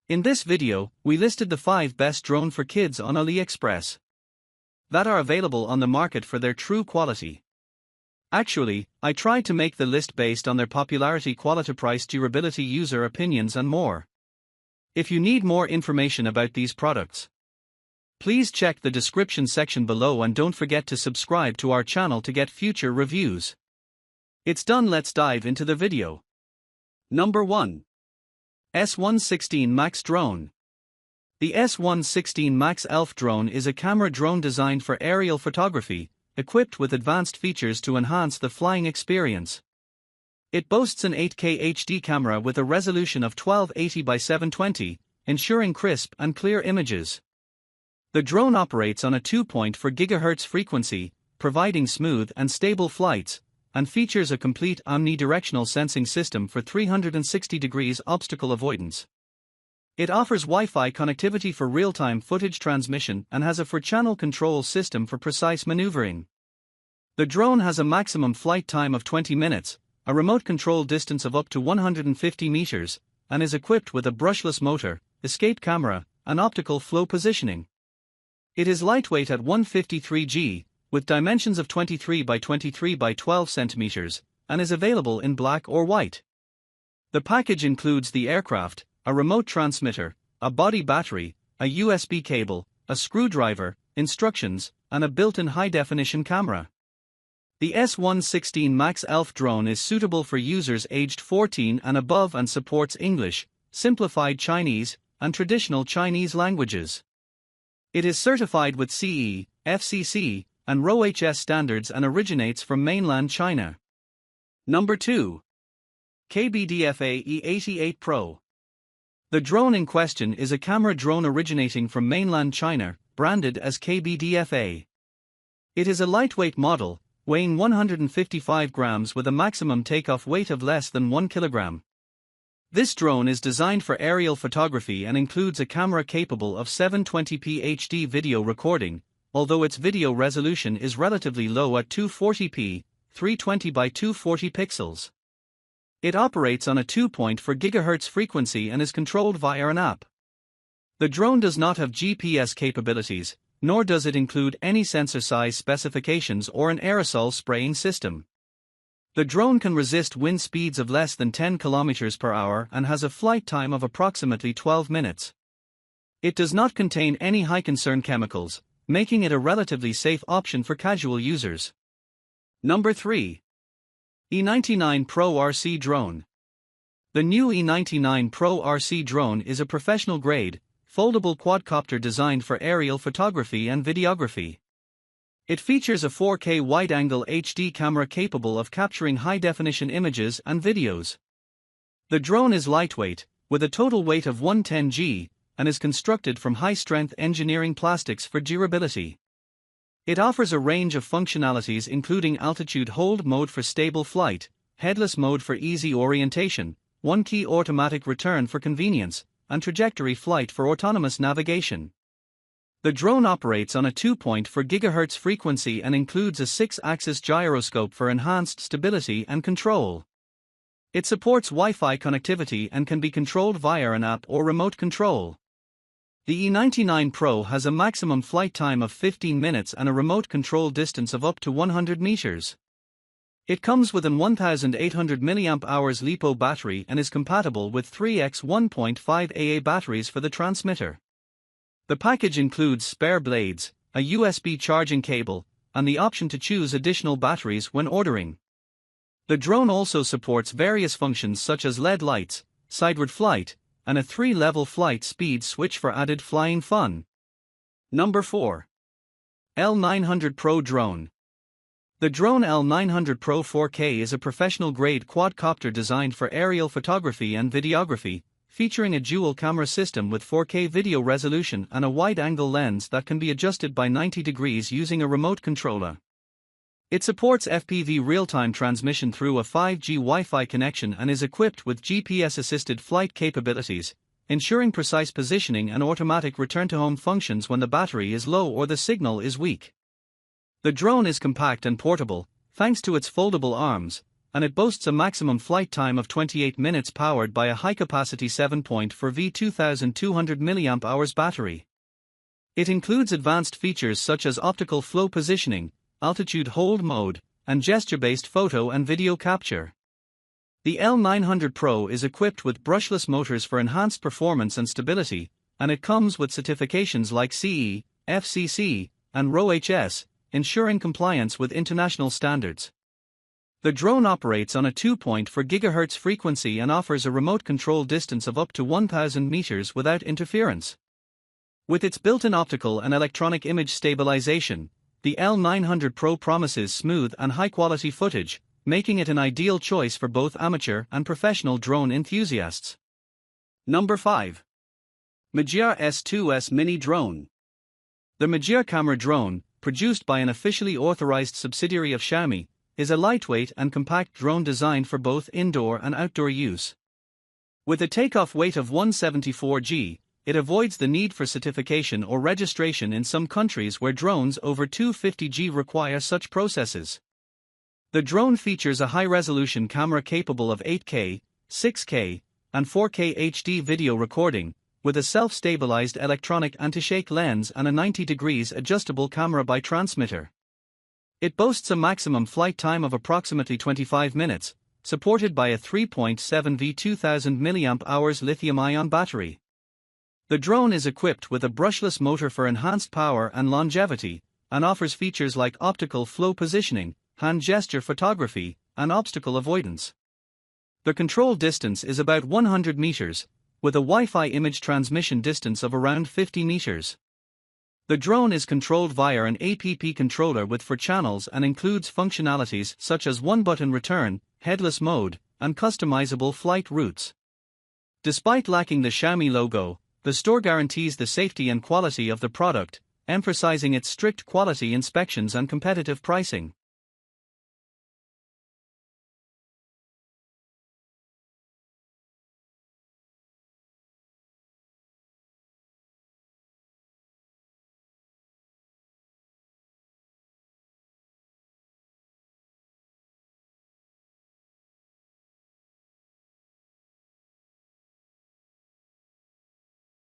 In this video, we listed the 5 best drone for kids on AliExpress that are available on the market for their true quality. Actually, I tried to make the list based on their popularity, quality, price, durability, user opinions and more. If you need more information about these products, please check the description section below and don't forget to subscribe to our channel to get future reviews. It's done, let's dive into the video. Number 1. S116 MAX Drone. The S116 MAX ELF drone is a camera drone designed for aerial photography, equipped with advanced features to enhance the flying experience. It boasts an 8K HD camera with a resolution of 1280 by 720, ensuring crisp and clear images. The drone operates on a 2.4 GHz frequency, providing smooth and stable flights, and features a complete omnidirectional sensing system for 360 degrees obstacle avoidance. It offers Wi-Fi connectivity for real-time footage transmission and has a 4-channel control system for precise maneuvering. The drone has a maximum flight time of 20 minutes, a remote control distance of up to 150 meters, and is equipped with a brushless motor, escape camera, and optical flow positioning. It is lightweight at 153 g, with dimensions of 23 by 23 by 12 centimeters, and is available in black or white. The package includes the aircraft, a remote transmitter, a body battery, a USB cable, a screwdriver, instructions, and a built-in high-definition camera. The S116 MAX ELF drone is suitable for users aged 14 and above and supports English, simplified Chinese, and traditional Chinese languages. It is certified with CE, FCC, and RoHS standards and originates from mainland China. Number 2. KBDFA E99Pro. The drone in question is a camera drone originating from mainland China, branded as KBDFA. It is a lightweight model, weighing 155 grams with a maximum takeoff weight of less than 1 kilogram. This drone is designed for aerial photography and includes a camera capable of 720p HD video recording, although its video resolution is relatively low at 240p, 320 by 240 pixels. It operates on a 2.4 GHz frequency and is controlled via an app. The drone does not have GPS capabilities, nor does it include any sensor size specifications or an aerosol spraying system. The drone can resist wind speeds of less than 10 km per hour and has a flight time of approximately 12 minutes. It does not contain any high concern chemicals, making it a relatively safe option for casual users. Number 3. E99Pro RC Drone. The new E99Pro RC Drone is a professional-grade, foldable quadcopter designed for aerial photography and videography. It features a 4K wide-angle HD camera capable of capturing high-definition images and videos. The drone is lightweight, with a total weight of 110 g, and is constructed from high-strength engineering plastics for durability. It offers a range of functionalities including altitude hold mode for stable flight, headless mode for easy orientation, one-key automatic return for convenience, and trajectory flight for autonomous navigation. The drone operates on a 2.4 GHz frequency and includes a 6-axis gyroscope for enhanced stability and control. It supports Wi-Fi connectivity and can be controlled via an app or remote control. The E99Pro has a maximum flight time of 15 minutes and a remote control distance of up to 100 meters. It comes with an 1800 mAh LiPo battery and is compatible with 3x 1.5 AA batteries for the transmitter. The package includes spare blades, a USB charging cable, and the option to choose additional batteries when ordering. The drone also supports various functions such as LED lights, sideward flight, and a 3-level flight speed switch for added flying fun. Number 4. L900 Pro Drone. The drone L900 Pro 4K is a professional-grade quadcopter designed for aerial photography and videography, featuring a dual-camera system with 4K video resolution and a wide-angle lens that can be adjusted by 90 degrees using a remote controller. It supports FPV real-time transmission through a 5G Wi-Fi connection and is equipped with GPS-assisted flight capabilities, ensuring precise positioning and automatic return-to-home functions when the battery is low or the signal is weak. The drone is compact and portable, thanks to its foldable arms, and it boasts a maximum flight time of 28 minutes powered by a high-capacity 7.4V 2200 mAh battery. It includes advanced features such as optical flow positioning, altitude hold mode, and gesture-based photo and video capture. The L900 Pro is equipped with brushless motors for enhanced performance and stability, and it comes with certifications like CE, FCC, and RoHS, ensuring compliance with international standards. The drone operates on a 2.4 GHz frequency and offers a remote control distance of up to 1,000 meters without interference. With its built-in optical and electronic image stabilization, the L900 Pro promises smooth and high-quality footage, making it an ideal choice for both amateur and professional drone enthusiasts. Number 5. MIJIA S2S Mini Drone. The MIJIA camera drone, produced by an officially authorized subsidiary of Xiaomi, is a lightweight and compact drone designed for both indoor and outdoor use. With a takeoff weight of 174 g, it avoids the need for certification or registration in some countries where drones over 250 g require such processes. The drone features a high-resolution camera capable of 8K, 6K, and 4K HD video recording, with a self-stabilized electronic anti-shake lens and a 90 degrees adjustable camera by transmitter. It boasts a maximum flight time of approximately 25 minutes, supported by a 3.7V 2000 mAh lithium-ion battery. The drone is equipped with a brushless motor for enhanced power and longevity, and offers features like optical flow positioning, hand gesture photography, and obstacle avoidance. The control distance is about 100 meters, with a Wi-Fi image transmission distance of around 50 meters. The drone is controlled via an app controller with 4 channels and includes functionalities such as one-button return, headless mode, and customizable flight routes. Despite lacking the Xiaomi logo, the store guarantees the safety and quality of the product, emphasizing its strict quality inspections and competitive pricing.